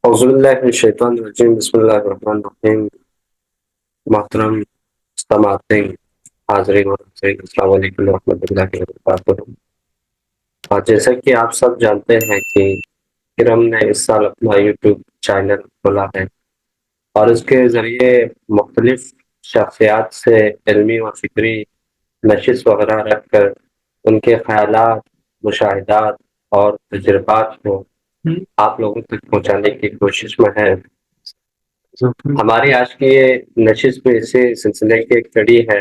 औज़ुबिल्लाहिमिनश्शैतानिर्रजीम बिस्मिल्लाहिर्रहमानिर्रहीम। मोहतरम समाअतीन, हाज़रीन व नाज़रीन, अस्सलामु अलैकुम व रहमतुल्लाहि व बरकातुहू। और जैसा कि आप सब जानते हैं कि इरम ने इस साल अपना यूट्यूब चैनल खोला है और इसके ज़रिए मुख्तलिफ शख्सियात से इल्मी व फ़िक्री नशिश वग़ैरह रख कर उनके ख़यालात, मुशाहिदात और तजुर्बात को आप लोगों तक पहुँचाने की कोशिश में है। हमारी आज की ये नशिश भी इसी सिलसिले की एक कड़ी है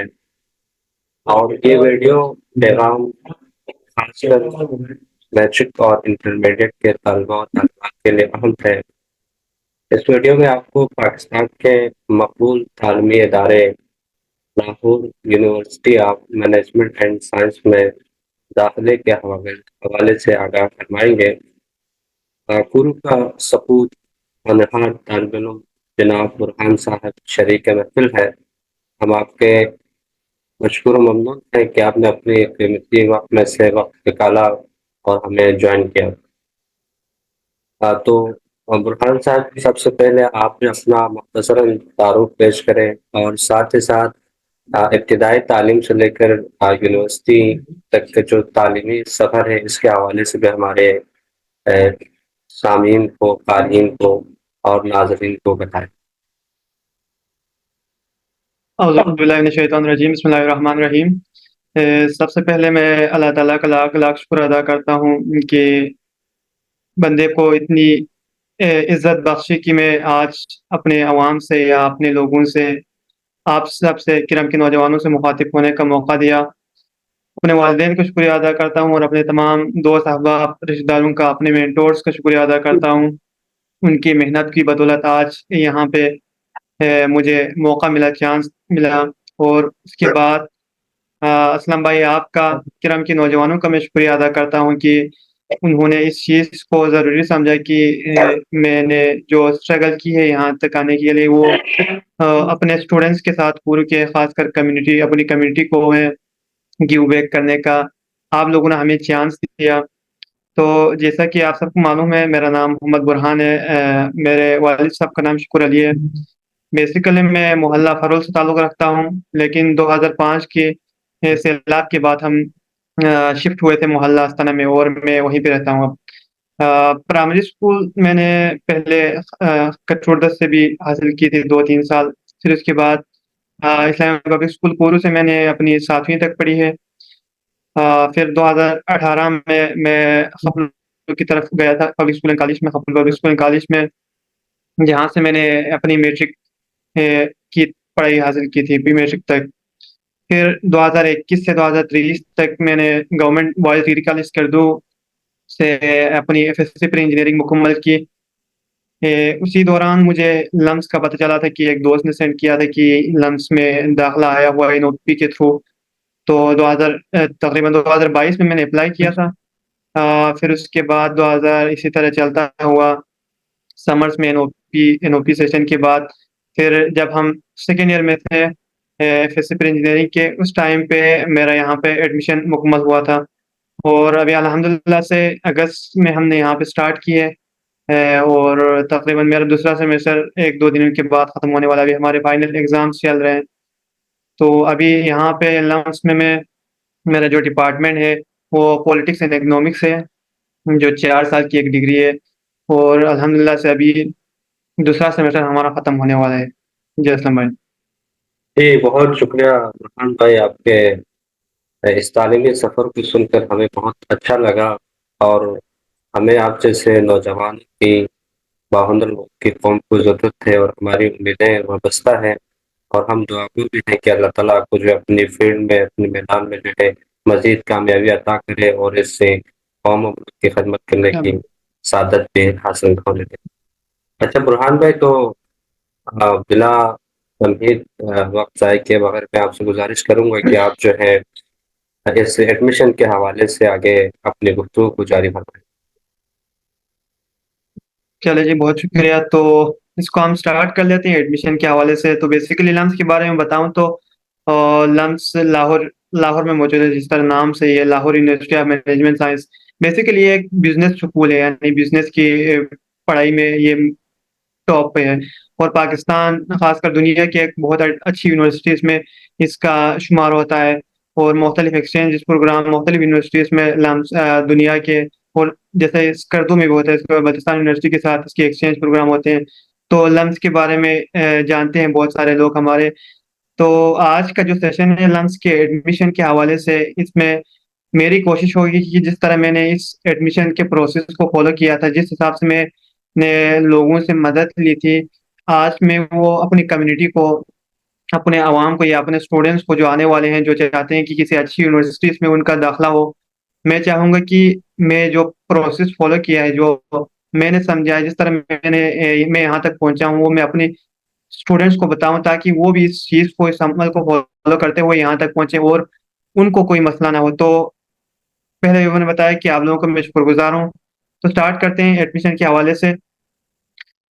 और ये वीडियो पैगाम खासकर मैट्रिक और इंटरमीडिएट के तलबा और तलबात के लिए अहम है। इस वीडियो में आपको पाकिस्तान के मकबूल तालीमी इदारे Lahore university of management and science में दाखिले के हवाले से आगाह फरमाएंगे। पूर्व का सपूत होनहार तालिब इल्म जनाब बुरहान साहब शरीक महफिल है। हम आपके मशकूर व ममनून हैं कि आपने अपने कीमती वक्त में से वक्त निकाला और हमें ज्वाइन किया। तो बुरहान साहब, सबसे पहले आप अपना मुख्तसरन तारुफ पेश करें और साथ ही साथ इब्तिदाई तालीम से लेकर यूनिवर्सिटी तक के जो तालीमी सफ़र है इसके हवाले से भी हमारे अ, सामीन को, क़ारीन को और नाज़रीन को बताएं। औज़ुबिल्लाहिमिनश्शैतानिर्रजीम बिस्मिल्लाहिर्रहमानिर्रहीम। सबसे पहले मैं अल्लाह ताला का लाख लाख शुक्र अदा करता हूँ कि बंदे को इतनी इज़्ज़त बख्शी कि मैं आज अपने अवाम से या अपने लोगों से, आप सब से, किरम के नौजवानों से मुखातिब होने का मौका दिया। अपने वालिदैन का शुक्रिया अदा करता हूँ और अपने तमाम दोस्त अहबाब, रिश्तेदारों का, अपने मेंटोर्स का शुक्रिया अदा करता हूँ। उनकी मेहनत की बदौलत आज यहाँ पे मुझे मौका मिला, चांस मिला। और उसके बाद असलम भाई, आपका, किरम के नौजवानों का मैं शुक्रिया अदा करता हूँ कि उन्होंने इस चीज़ को ज़रूरी समझा कि मैंने जो स्ट्रगल की है यहाँ तक आने के लिए, वो अपने स्टूडेंट्स के साथ पूरे के, ख़ासकर कम्युनिटी, अपनी कम्युनिटी को गिव बैक करने का आप लोगों ने हमें चांस दिया। तो जैसा कि आप सबको मालूम है, मेरा नाम मोहम्मद बुरहान है। मेरे वालिद साहब का नाम शुक्र अली है। बेसिकली मैं मोहल्ला फरोल से ताल्लुक़ रखता हूँ, लेकिन 2005 के सैलाब के बाद हम शिफ्ट हुए थे मोहल्ला आस्ताना में और मैं वहीं पे रहता हूँ अब। प्राइमरी स्कूल मैंने पहले कटरुडस से भी हासिल की थी 2-3 साल। फिर उसके बाद इस्लामिया पब्लिक स्कूल कोरू से मैंने अपनी 7वीं तक पढ़ी है। फिर 2018 में मैं खपल की तरफ गया था, पब्लिक स्कूल एंड कॉलेज में, खपल पब्लिक स्कूल एंड कॉलेज में, जहाँ से मैंने अपनी मैट्रिक की पढ़ाई हासिल की थी, प्री मैट्रिक तक। फिर 2021 से 2023 तक मैंने government boys degree college Skardu से अपनी एफएससी प्री इंजीनियरिंग मुकम्मल की। उसी दौरान मुझे लम्स का पता चला था कि एक दोस्त ने सेंड किया था कि लम्स में दाखिला आया हुआ है एनओपी के थ्रू। तो तकरीबन 2022 में मैंने अप्लाई किया था। फिर उसके बाद 2000 इसी तरह चलता हुआ। समर्स में एनओपी सेशन के बाद फिर जब हम सेकेंड ईयर में थे एफएससी प्री इंजीनियरिंग के, उस टाइम पे मेरा यहाँ पे एडमिशन मुकम्मल हुआ था। और अभी अल्हम्दुलिल्लाह से अगस्त में हमने यहाँ पे स्टार्ट की है। और तकरीबन मेरा दूसरा सेमेस्टर 1-2 दिनों के बाद ख़त्म होने वाला है। अभी हमारे फाइनल एग्ज़ाम्स चल रहे हैं। तो अभी यहाँ पे लम्स में मेरा जो डिपार्टमेंट है वो पॉलिटिक्स एंड इकोनॉमिक्स है, जो 4 साल की एक डिग्री है। और अल्हम्दुलिल्लाह से अभी दूसरा सेमेस्टर हमारा ख़त्म होने वाला है। जी असलम भाई। जी, बहुत शुक्रिया बुरहान भाई, आपके इस तालीमी सफ़र को सुनकर हमें बहुत अच्छा लगा और हमें आप जैसे नौजवान की बाहुंदर की कौम को ज़रूरत है और हमारी उम्मीदें वाबस्ता हैं। और हम दुआगो भी हैं कि अल्लाह ताला आपको जो है अपनी फील्ड में, अपने मैदान में जो है मज़ीद कामयाबी अता करे और इससे कौम और मुल्क की खिदमत करने अब की सादत भी हासिल होने दें। अच्छा बुरहान भाई, तो बिला तमहीद वक्त ज़ाय किए बगैर मैं आपसे गुज़ारिश करूँगा कि आप जो है इस एडमिशन के हवाले से आगे अपनी गुफ्तगू को जारी रखें। चलिए जी, बहुत शुक्रिया। तो इसको हम स्टार्ट कर लेते हैं एडमिशन के हवाले से। तो बेसिकली लम्स के बारे में बताऊँ तो लम्स लाहौर लाहौर में मौजूद है। जिस तरह नाम से ही है, Lahore university of management science. Basically ये एक बिज़नेस स्कूल है, यानी बिज़नेस की पढ़ाई में ये टॉप पे है। और पाकिस्तान खासकर दुनिया की एक बहुत अच्छी यूनिवर्सिटीज़ में इसका शुमार होता है। और मुख्तलिफ एक्सचेंज प्रोग्राम मुख्तलिफ यूनिवर्सिटीज़ में दुनिया के, और जैसे स्कर्दू में भी होता है, इसके बलूचिस्तान यूनिवर्सिटी के साथ इसके एक्सचेंज प्रोग्राम होते हैं। तो लम्स के बारे में जानते हैं बहुत सारे लोग हमारे। तो आज का जो सेशन है लम्स के एडमिशन के हवाले से, इसमें मेरी कोशिश होगी कि जिस तरह मैंने इस एडमिशन के प्रोसेस को फॉलो किया था, जिस हिसाब से मैंने लोगों से मदद ली थी, आज मैं वो अपनी कम्युनिटी को, अपने अवाम को या अपने स्टूडेंट्स को जो आने वाले हैं, जो चाहते हैं कि किसी अच्छी यूनिवर्सिटीज़ में उनका दाखिला हो, मैं चाहूँगा कि मैं जो प्रोसेस फॉलो किया है, जो मैंने समझा है, जिस तरह मैं यहाँ तक पहुँचा हूँ, वो मैं अपने स्टूडेंट्स को बताऊँ, ताकि वो भी इस चीज़ को, इस अमल को फॉलो करते हुए यहाँ तक पहुँचे और उनको कोई मसला ना हो। तो पहले भी मैंने बताया कि आप लोगों का मैं शुक्रगुज़ार हूँ। तो स्टार्ट करते हैं एडमिशन के हवाले से।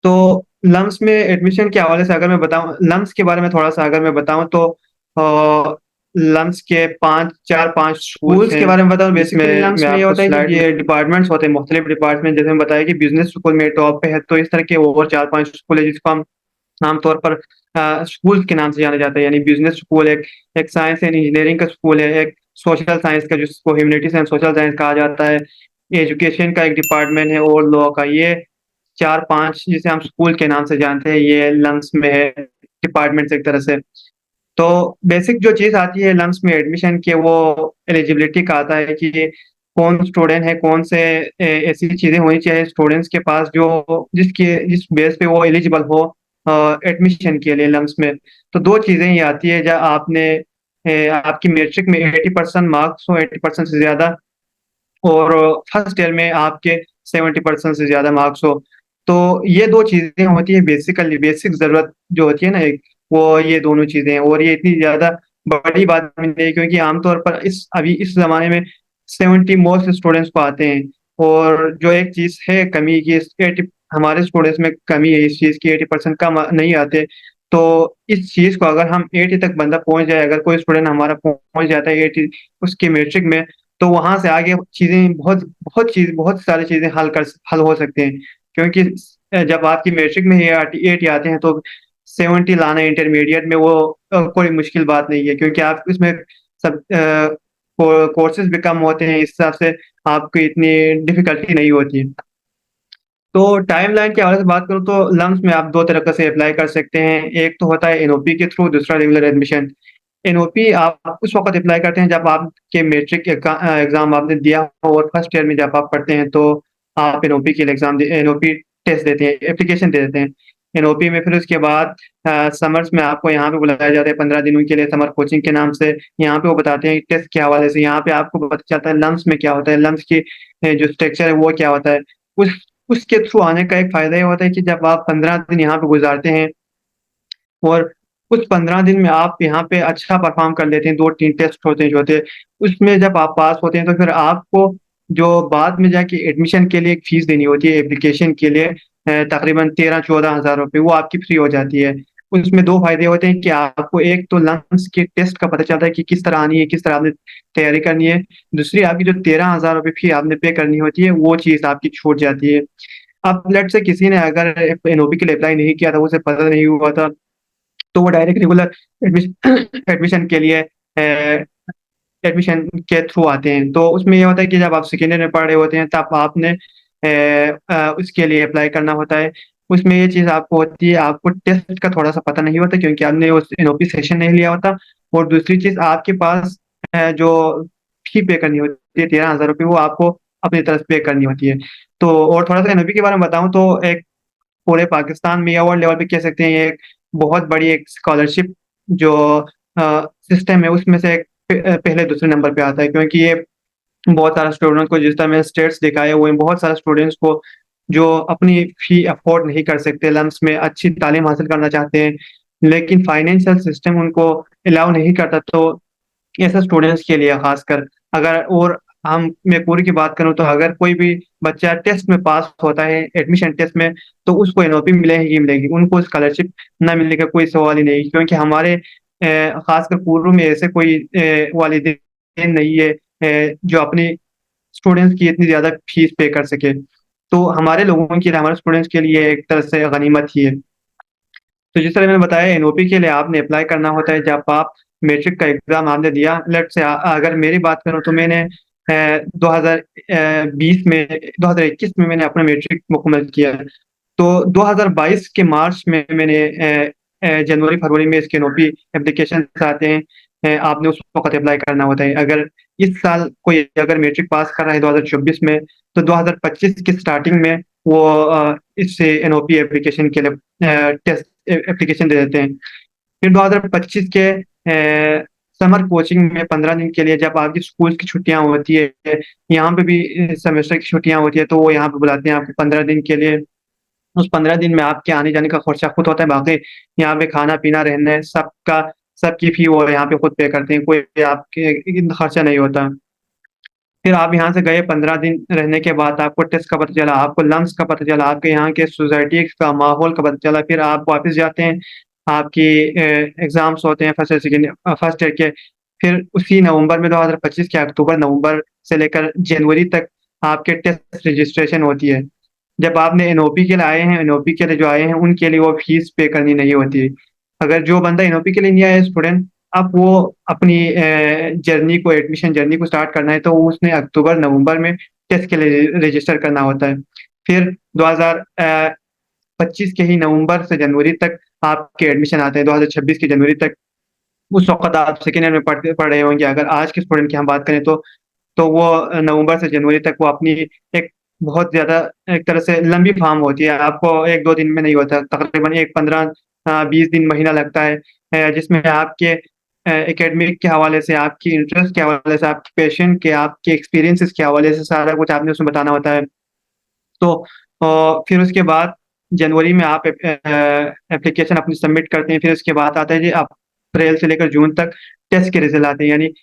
तो लम्स में एडमिशन के हवाले से अगर मैं बताऊँ, लम्स के बारे में थोड़ा-सा अगर मैं बताऊँ तो लम्स के 5 स्कूल्स के बारे में बताऊँ, बेसिकली लम्स में ये होता है कि ये डिपार्टमेंट्स होते हैं, मुख्तलिफ डिपार्टमेंट, जैसे मैंने बताया कि बिज़नेस स्कूल में टॉप पे है, तो इस तरह के और 4-5 स्कूल है जिसको हम आमतौर पर स्कूल के नाम से जाना जाता है। यानी बिज़नेस स्कूल, एक साइंस एंड इंजीनियरिंग का स्कूल है, एक सोशल साइंस का जिसको ह्यूमैनिटीज़ एंड सोशल साइंस कहा जाता है, एजुकेशन का एक डिपार्टमेंट है और लॉ का। ये 4-5 जिसे हम स्कूल के नाम से जानते हैं, ये लम्स में है, डिपार्टमेंट्स एक तरह से। तो बेसिक जो चीज़ आती है लम्स में एडमिशन की, वो एलिजिबिलिटी का आता है कि कौन स्टूडेंट है, कौन से ऐसी चीज़ें होनी चाहिए स्टूडेंट्स के पास जो जिस बेस पे वो एलिजिबल हो एडमिशन के लिए लम्स में। तो 2 चीज़ें ही आती है, जब आपकी मैट्रिक में 80% मार्क्स हो, 80% से ज़्यादा, और फर्स्ट ईयर में आपके 70% से ज़्यादा मार्क्स हो। तो ये 2 चीज़ें होती हैं बेसिकली, बेसिक ज़रूरत जो होती है ना एक, वो ये दोनों चीज़ें हैं। और ये इतनी ज़्यादा बड़ी बात भी नहीं है, क्योंकि आमतौर पर अभी इस ज़माने में 70 मोस्ट स्टूडेंट्स को आते हैं। और जो एक चीज़ है कमी की, 80 हमारे स्टूडेंट्स में कमी है इस चीज़ की, 80% कम नहीं आते। तो इस चीज़ को अगर हम 80 तक बंदा पहुँच जाए, अगर कोई स्टूडेंट हमारा पहुँच जाता है 80 उसकी मैट्रिक में, तो वहाँ से आगे चीज़ें बहुत सारी चीज़ें हल हो सकते हैं। क्योंकि जब आपकी मैट्रिक में ही 80 आते हैं, तो 70 लाना इंटरमीडिएट में वो कोई मुश्किल बात नहीं है, क्योंकि आप इसमें सब कोर्सेज़ भी कम होते हैं, इस हिसाब से आपको इतनी डिफ़िकल्टी नहीं होती है। तो टाइमलाइन के हवाले से बात करूँ तो लम्स में आप 2 तरीके से अप्लाई कर सकते हैं। एक तो होता है एनओपी के थ्रू, दूसरा रेगुलर एडमिशन। एनओपी आप उस वक़्त अप्लाई करते हैं जब आपके मैट्रिक एग्ज़ाम आपने दिया हो, और फर्स्ट ईयर में जब आप पढ़ते हैं, तो आप एनओपी के लिए एनओपी टेस्ट देते हैं, एप्लीकेशन दे देते हैं। एनओपी में फिर उसके बाद समर्स में आपको यहाँ पे बुलाया जाता है 15 दिनों के लिए समर कोचिंग के नाम से। यहाँ पे वो बताते हैं टेस्ट के हवाले से, यहाँ पे आपको पता चलता है लम्स में क्या होता है, लम्स की जो स्ट्रक्चर है वो क्या होता है। उस उसके थ्रू आने का एक फ़ायदा ये होता है कि जब आप 15 दिन यहाँ पे गुज़ारते हैं, और उस 15 दिन में आप यहाँ पे अच्छा परफ़ॉर्म कर लेते हैं, 2-3 टेस्ट होते हैं जो होते हैं, उसमें जब आप पास होते हैं, तो फिर आपको जो बाद में जाके एडमिशन के लिए एक फ़ीस देनी होती है एप्लीकेशन के लिए, तकरीबन 13-14 हज़ार रुपए, वो आपकी फ्री हो जाती है। उसमें 2 फ़ायदे होते हैं कि आपको एक तो लम्स के टेस्ट का पता चलता है कि किस तरह आनी है, किस तरह आपने तैयारी करनी है। दूसरी, आपकी जो 13,000 रुपए फ़ी आपने पे करनी होती है, वो चीज़ आपकी छूट जाती है। अब लेट्स से किसी ने अगर एनओपी के लिए अप्लाई नहीं किया था, उसे पता नहीं हुआ था, तो वो डायरेक्ट रेगुलर एडमिशन के लिए एडमिशन के थ्रू आते हैं। तो उसमें ये होता है कि जब आप सेकेंड ईयर में पढ़ रहे होते हैं, तब आपने उसके लिए अप्लाई करना होता है। उसमें ये चीज़ आपको होती है, आपको टेस्ट का थोड़ा-सा पता नहीं होता, क्योंकि आपने उस एनओपी सेशन नहीं लिया होता। और दूसरी चीज़, आपके पास जो फ़ी पे करनी होती है 13,000 रुपए, वो आपको अपनी तरफ से पे करनी होती है। तो और थोड़ा-सा एनओपी के बारे में बताऊँ तो एक पूरे पाकिस्तान में या वर्ल्ड लेवल पे कह सकते हैं, ये एक बहुत बड़ी एक स्कॉलरशिप जो सिस्टम है, उसमें से एक पहले दूसरे नंबर पे आता है, क्योंकि ये बहुत सारे स्टूडेंट को, जिस तरह मैंने स्टेट्स दिखाए हुए हैं, बहुत सारे स्टूडेंट्स को जो अपनी फ़ी अफ़ोर्ड नहीं कर सकते, लम्स में अच्छी तालीम हासिल करना चाहते हैं, लेकिन फाइनेंशियल सिस्टम उनको अलाउ नहीं करता, तो ऐसे स्टूडेंट्स के लिए ख़ासकर, अगर और मैं पूरी की बात करूँ, तो अगर कोई भी बच्चा टेस्ट में पास होता है, एडमिशन टेस्ट में, तो उसको एनओपी मिलेगी ही मिलेगी, उनको स्कॉलरशिप ना मिलने का कोई सवाल ही नहीं। क्योंकि हमारे ख़ासकर पूर्व में ऐसे कोई वालिदैन नहीं है जो अपनी स्टूडेंट्स की इतनी ज़्यादा फ़ीस पे कर सके। तो हमारे लोगों के लिए, हमारे स्टूडेंट्स के लिए एक तरह से गनीमत ही है। तो जिस तरह मैंने बताया, एनओपी के लिए आपने अप्लाई करना होता है जब आप मैट्रिक का एग्जाम आपने दिया। लेट से अगर मेरी बात करूं तो मैंने 2020 में, 2021 में मैंने अपना मैट्रिक मुकम्मल किया। तो 2022 के मार्च में मैंने जनवरी फरवरी में इसके एनओपी एप्लीकेशन आते हैं। आपने उस वक्त अप्लाई करना होता है। अगर इस साल कोई अगर मैट्रिक पास कर रहा है 2024 में, तो 2025 की स्टार्टिंग में वो इससे एनओपी एप्लीकेशन के लिए टेस्ट एप्लीकेशन दे देते हैं। फिर 2025 के समर कोचिंग में 15 दिन के लिए, जब आपकी स्कूल की छुट्टियां होती है, यहाँ पे भी सेमेस्टर की छुट्टियां होती है, तो वो यहाँ पे बुलाते हैं आपको 15 दिन के लिए। उस 15 दिन में आपके आने जाने का खर्चा खुद होता है। बाकी यहाँ पे खाना पीना रहने सबका, सबकी फी वो यहाँ पे खुद पे करते हैं, कोई आपके खर्चा नहीं होता। फिर आप यहाँ से गए, 15 दिन रहने के बाद आपको टेस्ट का पता चला, आपको लंग्स का पता चला, आपके यहाँ के सोसाइटी का माहौल का पता चला। फिर आप वापस जाते हैं, आपकी एग्जाम्स होते हैं first year second, first year के। फिर उसी नवंबर में, 2025 के अक्टूबर नवंबर से लेकर जनवरी तक आपके टेस्ट रजिस्ट्रेशन होती है। जब आपने एनओपी के लिए आए हैं, एनओपी के लिए जो आए हैं उनके लिए वो फीस पे करनी नहीं होती। अगर जो बंदा एनओपी के लिए नहीं आया स्टूडेंट, अब वो अपनी जर्नी को, एडमिशन जर्नी को स्टार्ट करना है, तो उसने अक्टूबर नवंबर में टेस्ट के लिए रजिस्टर करना होता है। फिर 2025 के ही नवंबर से जनवरी तक आपके एडमिशन आते हैं, 2026 की जनवरी तक। उस वक्त आप सेकेंड ईयर में पढ़ रहे होंगे। अगर आज के स्टूडेंट की हम बात करें तो वो नवंबर से जनवरी तक वो अपनी एक बहुत ज्यादा, एक तरह से लंबी फार्म होती है। आपको एक दो दिन में नहीं होता, तकरीबन एक 15 20 दिन महीना लगता है, जिसमें आपके एकेडमिक के हवाले से, आपकी इंटरेस्ट के हवाले से, आपके पेशेंट के, आपके एक्सपीरियंसेस के हवाले से सारा कुछ आपने उसमें बताना होता है। तो फिर उसके बाद जनवरी में आप एप्लीकेशन अपनी सबमिट करते हैं। फिर उसके बाद आता है जी अप्रैल से लेकर जून तक टेस्ट के रिजल्ट आते हैं। यानी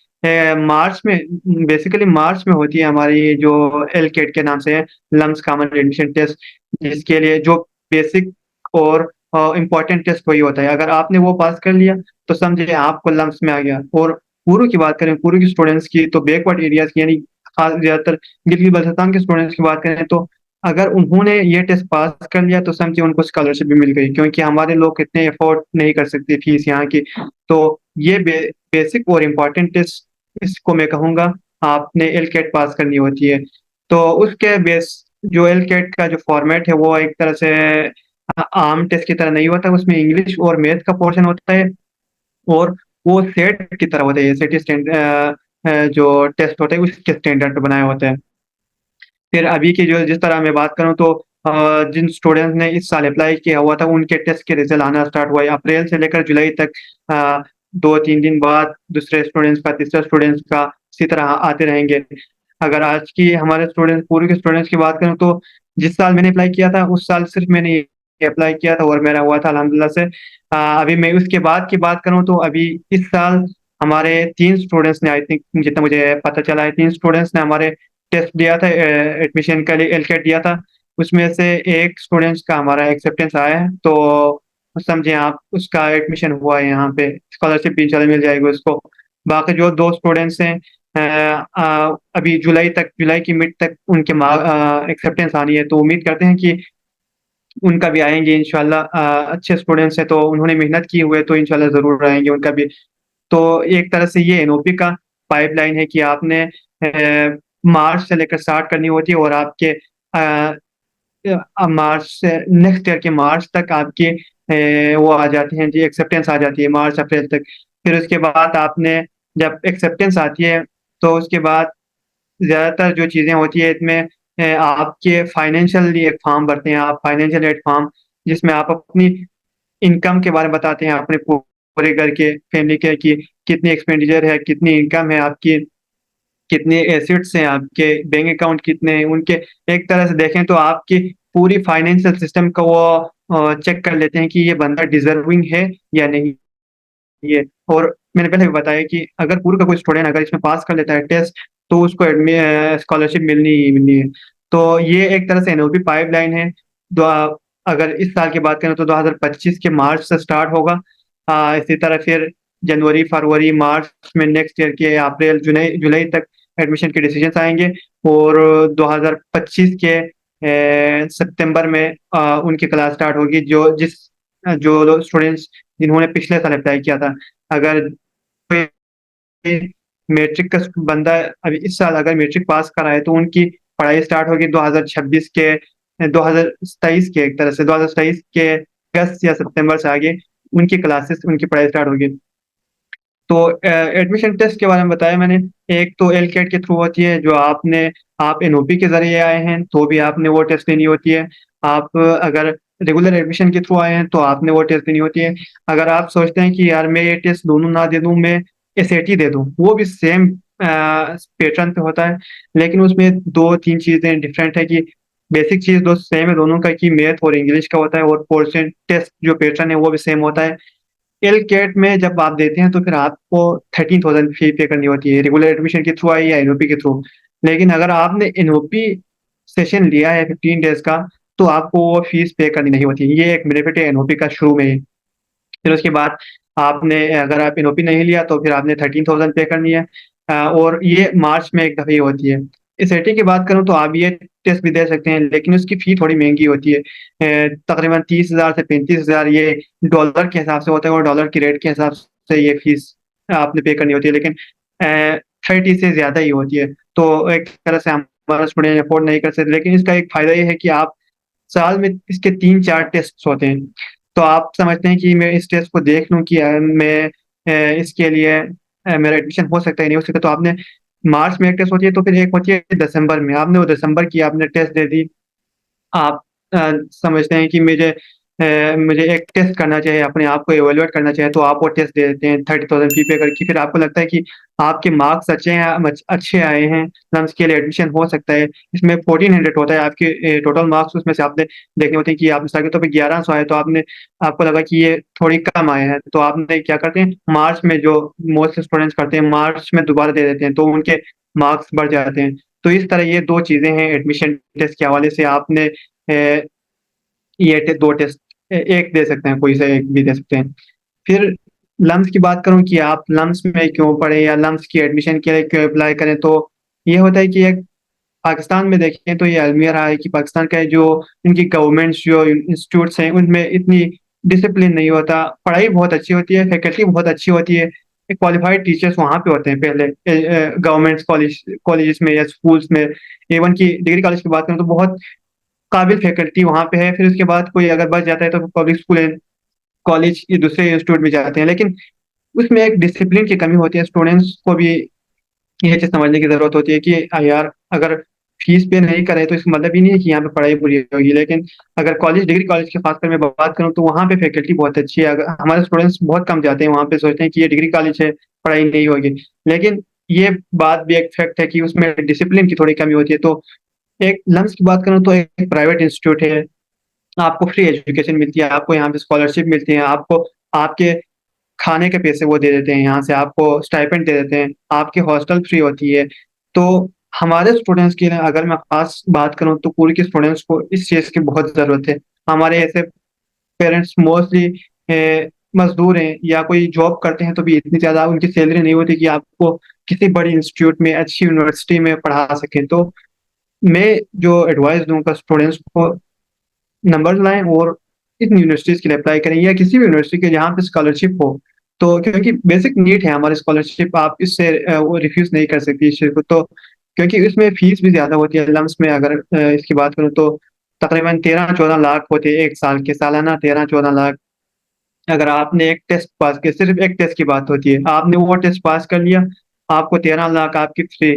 मार्च में, बेसिकली मार्च में होती है हमारी जो एल केट के नाम से है, लम्स कॉमन एडमिशन टेस्ट, जिसके लिए जो बेसिक और इम्पोर्टेंट टेस्ट वही होता है। अगर आपने वो पास कर लिया तो समझिए आपको लम्स में आ गया। और पूर्व की बात करें, पूर्व की स्टूडेंट्स की, तो बैकवर्ड एरियाज की, यानी खास ज्यादातर गिलगित बल्तिस्तान के स्टूडेंट्स की बात करें, तो अगर उन्होंने ये टेस्ट पास कर लिया तो समझिए उनको स्कॉलरशिप भी मिल गई, क्योंकि हमारे लोग इतने अफोर्ड नहीं कर सकते फीस यहाँ की। तो ये बेसिक और इम्पोर्टेंट टेस्ट, इसको मैं कहूँगा आपने एल कैट पास करनी होती है। तो उसके बेस, जो एल कैट का जो फॉर्मेट है वो एक तरह से आम टेस्ट की तरह नहीं होता। उसमें इंग्लिश और मैथ का पोर्शन होता है, और वो सेट की तरह होता है, सेट जो टेस्ट होता है उसके स्टैंडर्ड पे बनाए होते हैं। फिर अभी की जो, जिस तरह मैं बात करूं तो जिन स्टूडेंट्स ने इस साल अप्लाई किया हुआ था उनके टेस्ट के रिजल्ट आना स्टार्ट हुआ है अप्रैल से लेकर जुलाई तक। 2 3 दिन बाद दूसरे स्टूडेंट्स का, तीसरे स्टूडेंट्स का, इसी तरह आते रहेंगे। अगर आज की हमारे स्टूडेंट्स, पूर्व के स्टूडेंट्स की बात करूं तो जिस साल मैंने अप्लाई किया था उस साल सिर्फ मैंने अप्लाई किया था और मेरा हुआ था अल्हम्दुलिल्लाह से। अभी मैं उसके बाद की बात करूं तो अभी इस साल हमारे 3 स्टूडेंट्स ने, आई थिंक जितना मुझे पता चला है, 3 स्टूडेंट्स ने हमारे टेस्ट दिया था, एडमिशन के लिए एलकेट दिया था। उसमें से एक स्टूडेंट्स का हमारा एक्सेप्टेंस आया है, तो समझे आप उसका एडमिशन हुआ है यहाँ पे, स्कॉलरशिप भी इंशाल्लाह मिल जाएगी उसको। बाकी जो 2 स्टूडेंट्स हैं, अभी जुलाई तक, जुलाई की मिड तक उनके एक्सेप्टेंस आनी है, तो उम्मीद करते हैं कि उनका भी आएंगे इंशाल्लाह। अच्छे स्टूडेंट्स हैं तो उन्होंने मेहनत की हुई है, तो इंशाल्लाह जरूर आएंगे उनका भी। तो एक तरह से ये एनओपी का पाइपलाइन है कि आपने मार्च से लेकर स्टार्ट करनी होती है, और आपके मार्च से नेक्स्ट ईयर के मार्च तक आपके वो आ जाते हैं जी, एक्सेप्टेंस आ जाती है मार्च अप्रैल तक। फिर उसके बाद आपने, जब एक्सेप्टेंस आती है तो उसके बाद ज्यादातर जो चीजें होती है इसमें, आपके फाइनेंशियल एक फॉर्म भरते हैं आप, फाइनेंशियल एड फॉर्म, जिसमें आप अपनी इनकम के बारे में बताते हैं, अपने पूरे घर के, फैमिली के, कि कितनी एक्सपेंडिचर है, कितनी इनकम है आपकी, कितने एसेट्स हैं आपके, बैंक अकाउंट कितने हैं उनके। एक तरह से देखें तो आपकी पूरी फाइनेंशियल सिस्टम को वो चेक कर लेते हैं कि ये बंदा डिजर्विंग है या नहीं। ये, और मैंने पहले भी बताया कि अगर पूरा का कोई स्टूडेंट अगर इसमें पास कर लेता है टेस्ट, तो उसको स्कॉलरशिप मिलनी ही मिलनी है। तो ये एक तरह से एनओपी पाइपलाइन है। अगर इस साल की बात करें तो 2025 के मार्च से स्टार्ट होगा। इसी तरह फिर जनवरी फरवरी मार्च में नेक्स्ट ईयर के अप्रैल जुलाई जुलाई तक एडमिशन के डिसीजंस आएंगे। और 2025 के सितंबर में उनकी क्लास स्टार्ट होगी, जो स्टूडेंट्स जिन्होंने पिछले साल अप्लाई किया था। अगर मैट्रिक का बंदा अभी इस साल अगर मैट्रिक पास करा है तो उनकी पढ़ाई स्टार्ट होगी 2026 के 2023 के, एक तरह से 2023 के अगस्त या सितंबर से आगे उनकी क्लासेस उनकी पढ़ाई स्टार्ट होगी। तो एडमिशन टेस्ट के बारे में बताया मैंने। एक तो एलकेट के थ्रू होती है, जो आप एनओपी के जरिए आए हैं तो भी आपने वो टेस्ट देनी होती है। आप अगर रेगुलर एडमिशन के थ्रू आए हैं तो आपने वो टेस्ट देनी होती है। अगर आप सोचते हैं कि यार मैं ये टेस्ट दोनों ना दे दूं, मैं एसएटी दे दूं, वो भी सेम पैटर्न पे होता है, लेकिन उसमें दो तीन चीजें डिफरेंट है कि बेसिक चीज दो सेम है दोनों का, कि मैथ और इंग्लिश का होता है, और पोर्शन टेस्ट जो पैटर्न है वो भी सेम होता है। एल कैट में जब आप देते हैं तो फिर आपको 13,000 फी पे करनी होती है, रेगुलर एडमिशन के थ्रू आई या एनओपी के थ्रू। लेकिन अगर आपने एनओपी सेशन लिया है 15 डेज का, तो आपको वो फीस पे करनी नहीं होती। ये एक बेनिफिट है एनओपी का शुरू में ही। फिर उसके बाद आपने अगर आप एनओपी नहीं लिया तो फिर आपने 13,000 पे करनी है। और ये मार्च में एक दफे होती है। इस सेटिंग की बात करूँ तो आप ये टेस्ट भी दे सकते हैं, लेकिन उसकी फी थोड़ी महंगी होती है। तकरीबन 30,000 से 35,000 ये डॉलर के हिसाब से होता है, और डॉलर की रेट के हिसाब से ये फीस आपने पे करनी होती है। लेकिन 30 से ज्यादा ही होती है। तो एक तरह से हमारा स्टूडेंट अफोर्ड नहीं कर सकते, लेकिन इसका एक फायदा ये है कि आप साल में इसके 3-4 टेस्ट होते हैं। तो आप समझते हैं कि मैं इस टेस्ट को देख लूं कि मैं इसके लिए मेरा एडमिशन हो सकता है नहीं हो सकता। तो आपने मार्च में एक टेस्ट होती है, तो फिर एक होती है दिसंबर में, आपने वो दिसंबर की आपने टेस्ट दे दी। आप समझते हैं कि मुझे एक टेस्ट करना चाहिए, अपने आप को एवेलुएट करना चाहिए, तो आप वो टेस्ट दे देते हैं 30,000 फी पे करके। फिर आपको लगता है कि आपके मार्क्स अच्छे आए हैं, लम्स के लिए एडमिशन हो सकता है। इसमें 1400 होता है आपके टोटल मार्क्स, उसमें से आपने देखने होते हैं कि आप मिसाल के तौर पर 1100 आए, तो आपको लगा कि ये थोड़ी कम आए हैं, तो आपने क्या करते हैं मार्च में, जो मोस्ट स्टूडेंट्स करते हैं, मार्च में दोबारा दे देते हैं, तो उनके मार्क्स बढ़ जाते हैं। तो इस तरह ये दो चीजें हैं एडमिशन टेस्ट के हवाले से। आपने दो टेस्ट एक दे सकते हैं, कोई से एक भी दे सकते हैं। फिर लम्स की बात करूं कि आप लम्स में क्यों पढ़े या लम्स की एडमिशन के लिए क्यों अप्लाई करें, तो ये होता है कि एक पाकिस्तान में देखें तो ये अलमिया रहा है कि पाकिस्तान का जो इनकी गवर्नमेंट्स जो इंस्टीट्यूट्स हैं उनमें इतनी डिसिप्लिन नहीं होता। पढ़ाई बहुत अच्छी होती है, फैकल्टी बहुत अच्छी होती है, क्वालिफाइड टीचर्स वहाँ पे होते हैं पहले गवर्नमेंट कॉलेजेस में या स्कूल्स में। एवन की डिग्री कॉलेज की बात करें तो बहुत काबिल फैकल्टी वहाँ पे है। फिर उसके बाद कोई अगर बच जाता है तो पब्लिक स्कूल एंड कॉलेज ये दूसरे इंस्टीट्यूट में जाते हैं, लेकिन उसमें एक डिसिप्लिन की कमी होती है। स्टूडेंट्स को भी ये चीज समझने की जरूरत होती है कि यार अगर फीस पे नहीं करे तो इसका मतलब ही नहीं है कि यहाँ पे पढ़ाई बुरी होगी। लेकिन अगर डिग्री कॉलेज की खासकर मैं बात करूँ तो वहाँ पे फैकल्टी बहुत अच्छी है। अगर हमारे स्टूडेंट्स बहुत कम जाते हैं वहाँ पे, सोचते हैं कि ये डिग्री कॉलेज है, पढ़ाई नहीं होगी। लेकिन ये बात भी एक फैक्ट है कि उसमें डिसिप्लिन की थोड़ी कमी होती है। तो एक लम्स की बात करूँ तो एक प्राइवेट इंस्टीट्यूट है, आपको फ्री एजुकेशन मिलती है, आपको यहाँ पे स्कॉलरशिप मिलती है, आपको आपके खाने के पैसे वो दे देते हैं, यहाँ से आपको स्टाइपेंड दे देते हैं, आपकी हॉस्टल फ्री होती है। तो हमारे स्टूडेंट्स के लिए अगर मैं खास बात करूँ तो पूरी के स्टूडेंट्स को इस चीज़ की बहुत ज़रूरत है। हमारे ऐसे पेरेंट्स मोस्टली मजदूर हैं या कोई जॉब करते हैं, तो भी इतनी ज़्यादा उनकी सैलरी नहीं होती कि आपको किसी बड़ी इंस्टीट्यूट में अच्छी यूनिवर्सिटी में पढ़ा सकें। तो मैं जो एडवाइस दूंगा स्टूडेंट्स को, नंबर लाएं और इन यूनिवर्सिटीज के लिए अप्लाई करें या किसी भी यूनिवर्सिटी के जहाँ पे स्कॉलरशिप हो। तो क्योंकि बेसिक नीड है हमारी स्कॉलरशिप, आप इससे वो रिफ्यूज नहीं कर सकती इस चीज को। तो क्योंकि इसमें फीस भी ज्यादा होती है लम्स में, अगर इसकी बात करूँ तो तकरीबन 13-14 लाख होते हैं एक साल के, सालाना 13-14 लाख। अगर आपने एक टेस्ट पास किया, सिर्फ एक टेस्ट की बात होती है, आपने वो टेस्ट पास कर लिया, आपको 13 लाख आपकी फ्री,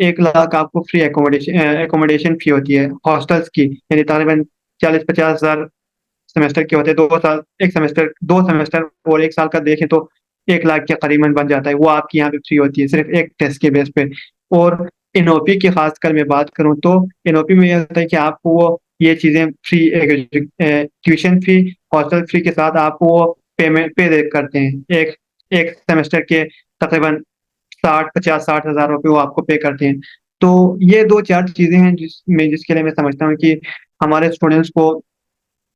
1 लाख आपको फ्री एकोमोडेशन फी होती है हॉस्टल्स की, यानी तकरीबन 40-50 हजार सेमेस्टर के होते हैं। 2 साल, एक सेमेस्टर, 2 सेमेस्टर और एक साल का देखें तो 1 लाख के करीबन बन जाता है। वो आपकी यहाँ पे फ्री होती है सिर्फ एक टेस्ट के बेस पे। और एनओपी की खासकर मैं बात करूँ तो एनओपी में यह होता है कि आपको वो ये चीजें free, tuition fee, hostel free के साथ आपको वो पेमेंट पे करते हैं। एक एक सेमेस्टर के तकरीबन 50-60 हजार रुपये वो आपको पे करते हैं। तो ये दो चार चीजें हैं जिसके लिए मैं समझता हूँ कि हमारे स्टूडेंट्स को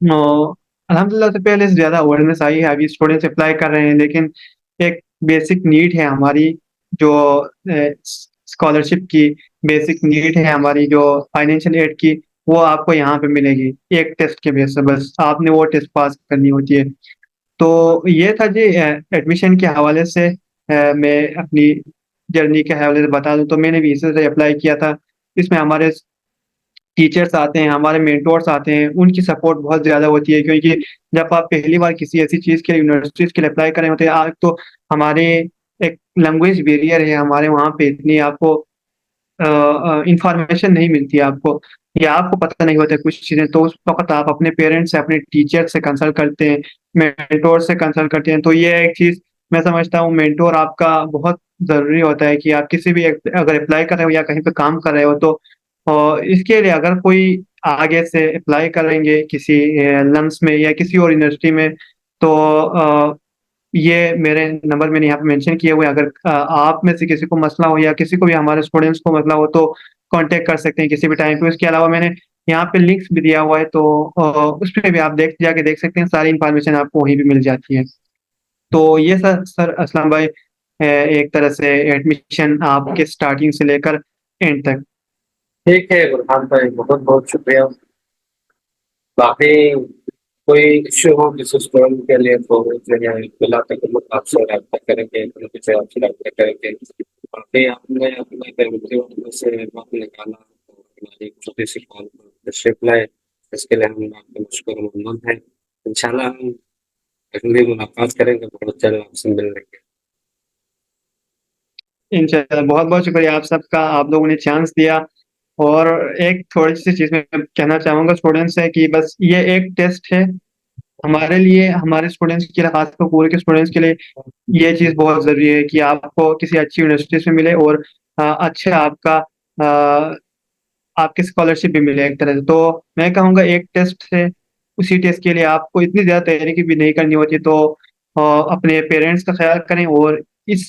अल्हम्दुलिल्लाह से पहले से ज्यादा अवेयरनेस आई है। अभी स्टूडेंट्स अप्लाई कर रहे हैं, लेकिन एक बेसिक नीड है हमारी, जो स्कॉलरशिप की बेसिक नीड है हमारी, जो फाइनेंशियल एड की, वो आपको यहाँ पे मिलेगी एक टेस्ट के बेस से, बस आपने वो टेस्ट पास करनी होती है। तो ये था जी एडमिशन के हवाले से। मैं अपनी जर्नी के हवाले से बता दूं तो मैंने भी इसी से अप्लाई किया था। इसमें हमारे टीचर्स आते हैं, हमारे मेंटोर्स आते हैं, उनकी सपोर्ट बहुत ज़्यादा होती है, क्योंकि जब आप पहली बार किसी ऐसी चीज़ के लिए यूनिवर्सिटीज़ के लिए अप्लाई कर रहे होते हैं, आज तो हमारे एक लैंग्वेज बैरियर है, हमारे वहाँ पे इतनी आपको इंफॉर्मेशन नहीं मिलती है आपको, या आपको पता नहीं होता है कुछ चीज़ें, तो उस वक़्त आप अपने पेरेंट्स से, अपने टीचर से कंसल्ट करते हैं, मेंटोर से कंसल्ट करते हैं। तो ये एक चीज़ मैं समझता हूँ, मेंटोर आपका बहुत ज़रूरी होता है कि आप किसी भी अगर अप्लाई कर रहे हो या कहीं पे काम कर रहे हो तो इसके लिए अगर कोई आगे से अप्लाई करेंगे किसी लम्स में या किसी और यूनिवर्सिटी में, तो ये मेरे नंबर मैंने यहाँ पे मेंशन किए हुए हैं। अगर आप में से किसी को मसला हो या किसी को भी हमारे स्टूडेंट्स को मसला हो तो कांटेक्ट कर सकते हैं किसी भी टाइम पे। उसके अलावा मैंने यहाँ पे लिंक्स भी दिया हुआ है, तो उस पे भी आप जाके देख सकते हैं, सारी इन्फॉर्मेशन आपको वहीं भी मिल जाती है। तो ये सर असलम भाई, एक तरह से एडमिशन आपके स्टार्टिंग से लेकर एंड तक। ठीक है बुरहान भाई, बहुत बहुत शुक्रिया। बाकी कोई इश्यू हो किसी स्टूडेंट के लिए तो जो है बिला तकल्लुफ़ आपसे रब्ता करेंगे, उनके से आपसे रब्ता करेंगे। बाकी आपने अपने कीमती वक्त से वक्त निकाला और हमारी छोटी सी कॉल पर तशरीफ लाए, इसके लिए हम आपके मशकूर ममनून हैं। इंशाल्लाह हम अगली मुलाकात करेंगे, बहुत जल्द आपसे मिल लेंगे। इंशाल्लाह, बहुत बहुत शुक्रिया आप सबका, आप लोगों ने चांस दिया। और एक थोड़ी सी चीज़ मैं कहना चाहूँगा स्टूडेंट्स से कि बस ये एक टेस्ट है हमारे लिए, हमारे स्टूडेंट्स के लिए, खासकर पूरे के स्टूडेंट्स के लिए ये चीज़ बहुत ज़रूरी है कि आपको किसी अच्छी यूनिवर्सिटी से मिले और अच्छा आपका आपकी स्कॉलरशिप भी मिले एक तरह से। तो मैं कहूँगा एक टेस्ट है, उसी टेस्ट के लिए आपको इतनी ज़्यादा तैयारी भी नहीं करनी होती, तो अपने पेरेंट्स का ख्याल करें और इस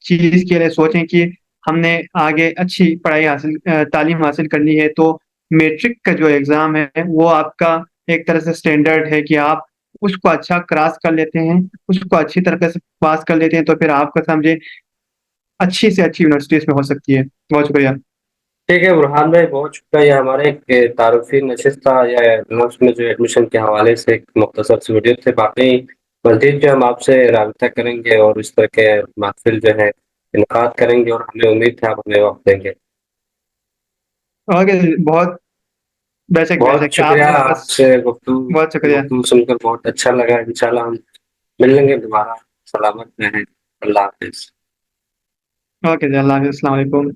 चीज़ के लिए सोचें कि हमने आगे अच्छी पढ़ाई हासिल तालीम हासिल करनी है। तो मैट्रिक का जो एग्ज़ाम है वो आपका एक तरह से स्टैंडर्ड है कि आप उसको अच्छा क्रॉस कर लेते हैं, उसको अच्छी तरीके से पास कर लेते हैं, तो फिर आपका समझे अच्छी से अच्छी यूनिवर्सिटीज़ में हो सकती है। बहुत शुक्रिया। ठीक है बुरहान भाई, बहुत शुक्रिया। ये हमारे एक तारुफी नशिस्त था, या उसमें जो एडमिशन के हवाले से एक मुख्तसर सी वीडियो थे। बाकी मज़ीद जो हम आपसे राबिता करेंगे और इस तरह के महफिल जो है इनकाद करेंगे, और हमें उम्मीद है आप हमें वक्त देंगे। ओके, बहुत बेशक बहुत बेशक, आप शुक्रिया बस। आपसे गुफ्तगू बहुत शुक्रिया। गुफ्तगू सुनकर बहुत अच्छा लगा। इंशाल्लाह हम मिल लेंगे दोबारा। सलामत रहें। अल्लाह हाफिज़। ओके जी, अल्लाह हाफ़िज़, अस्सलाम वालेकुम।